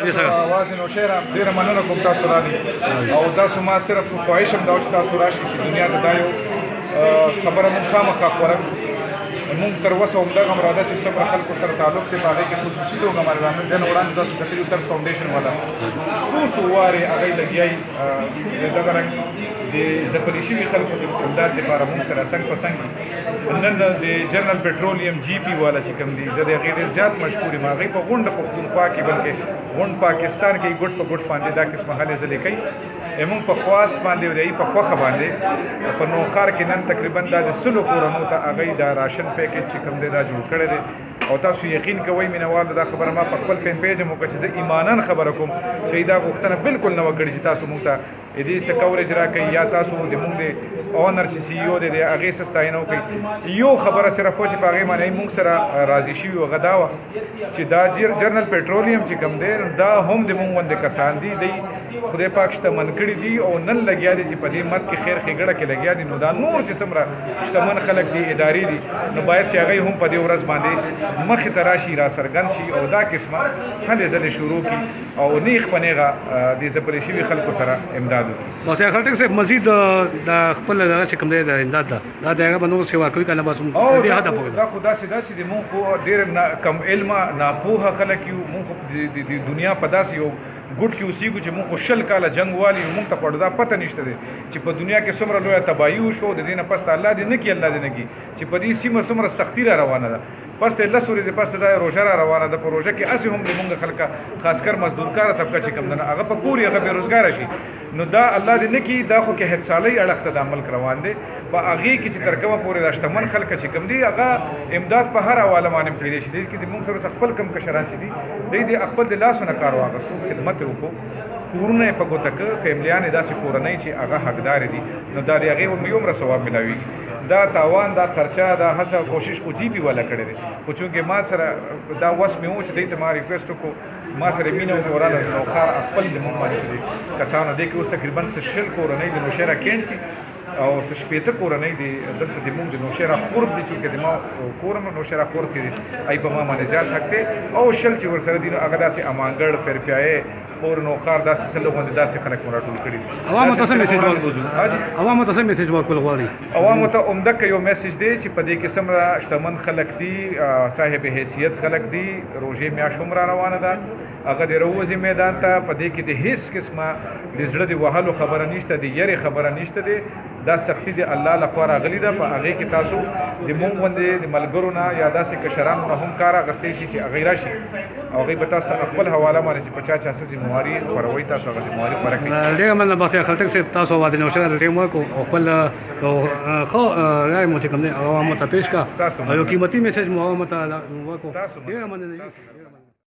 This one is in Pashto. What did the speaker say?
आवाज़ नौशहरा ډېره مننه کوم تاسو راغلي او تاسو ما صرف خواهش هم دا چې تاسو راشئ چې دنیا ته دا یو خبره مونږ خامخا خوره مونږ تر اوسه همدغه مراده چې څومره خلکو سره تعلق دی په هغې کې خصوصي توګه مې دنه وړاندې تاسو کتلي ترس فاونډیشن والا څو وارې هغوی لګیایي د دغه رنګ د ځپلي شوي خلکو د امداد دپاره مونږ سره څنګ په څنګ نن د جنرال پټرولیم جی پی والا چې کوم دي د هغې ډېر زیات مشهور یم هغوی په غونډه پښتونخوا کې بلکې غونډ پاکستان کې ګوټ په ګوټ باندې دا قسمه هلې ځلې کوي موږ په خواست باندې او د هغې په خوښه باندې په نوښار کې نن تقریبا دا د سلو کورنو ته هغوی دا راشن پیکج چې کوم دی دا جوړ کړی دی او تاسو یقین کوئ مینهوالو دا خبره ما په خپل فین پیج هم وکړه چې زه ایمانا خبره کوم چې دا غوښتنه بالکل نه وه کړې چې تاسو موږ ته د دې څه کوریج راکوئ یا تاسو د موږ د اونر چې سی ای او دی د هغې څه ستاینه وکړئ یو خبره صرف وه چې په هغې باندې موږ سره راضي شوي هغه دا وه چې دا جنرال پټرولیم چې کوم دی دا هم د موږ غوندې کسان دي دی خدای پاک شتمن کړي دي او نن لګیا دي چې په دې مد کې خیر ښېګړه کې لګیا دي نو دا نور چې څومره شتمن خلک دي ادارې دي نو باید چې هغوی هم په دې ورځ باندې مخې ته راشي راڅرګند شي او دا قسمه هلې ځلې شروع کړي او نیغ په نیغه د ځپلې شوي خلکو سره امداد وکړي محترم خټک صاحب مزید د خپل دغه چې کوم دی د امداد ده دا د هغه به نور سیوا کوي که نه بس دې حده پورې دا خو داسې ده چې د مونږ خو ډېر کم علمه ناپوهه خلک یو مونږ خو د دنیا په داسې یو ګوټ کې اوسېږو چې مونږ خو 20 کاله جنګ والي مونږ ته خو دا پته نشته دی چې په دنیا کې څومره لویه تباهي وشو د دې نه پس ته الله دې نه کړي الله دې نه کړي چې په دې سیمه څومره سختي را روانه ده پس ته 10 ورځې پس ته دا روژه را روانه ده په روژه کې هسې هم زمونږ خلکه خاص کر مزدورکاره طبقه چې کوم ده هغه په کور هغه بېروزګاره شي نو دا الله دې نه کړي دا خو کې هڅالۍ اړخ ته دا ملک روان دی په هغې کې چې تر کومه پورې دا شتمن خلکه چې کوم دي هغه امداد په هر حواله باندې کېدی شي دې کې د مونږ سره خپل کم کشران چې دي دوی د خپل د لاسو نه کار واخیستو خدمت یې وکړو کورونه یې په ګوته که فیملیانې داسې کورنۍ چې هغه حقدارې دي نو دا د هغې یو عمره ثواب ملاویږي دا تاوان دا خرچه دا هڅه کوشش خو جی پي والا کړی دی خو چونکې ما سره دا وس مې و چې دوی ته ما ریکویسټ وکړو ما سره مینه وکړله نوښار خپل د مونږ باندې چې دی کسانو دی کې اوس تقریبا 100 کورنۍ د نوشهره کینټ کې او 180 کورنۍ دي دلته د مونږ د نوشهره خورد دي چونکې د ما کورم نوشهره خورد کې دي ای په ما باندې زیات حق دی او شل چې ورسره دي هغه داسې امانګړ پرپیایې اور نوښار داسې څه لږ غوندې داسې خلک مو راټول کړي دي عوامو ته څه میسج ورکول غواړئ عوامو ته عمده یو میسج دی چې په دې کې څومره شتمن خلک دي صاحب حیثیت خلک دي روژې میاشت هم را روانه ده هغه د راوځي میدان ته په دې کې د هیڅ قسمه د زړه د وهلو خبره نشته د یرې خبره نشته دی دا سختی د الله لخوا راغلې ده په هغې کې تاسو د مونږ غوندې د ملګرو نه یا داسې کشرانو نه هم کار اخیستی شي چې هغوی راشي او هغوی به تاسو ته خپل حواله باندې چې په چا چا څه ذمواري خوروئ تاسو هغه ذمواري خوره کړئ ډېره مننه بختیار خټک صاحب تاسو د نوشهره ټیم وکړو او خپل ښه رایه مو چې کوم دی عوامو ته پېښ کړه او یو قیمتي میسج مو عوامو ته وکړو ډېره مننه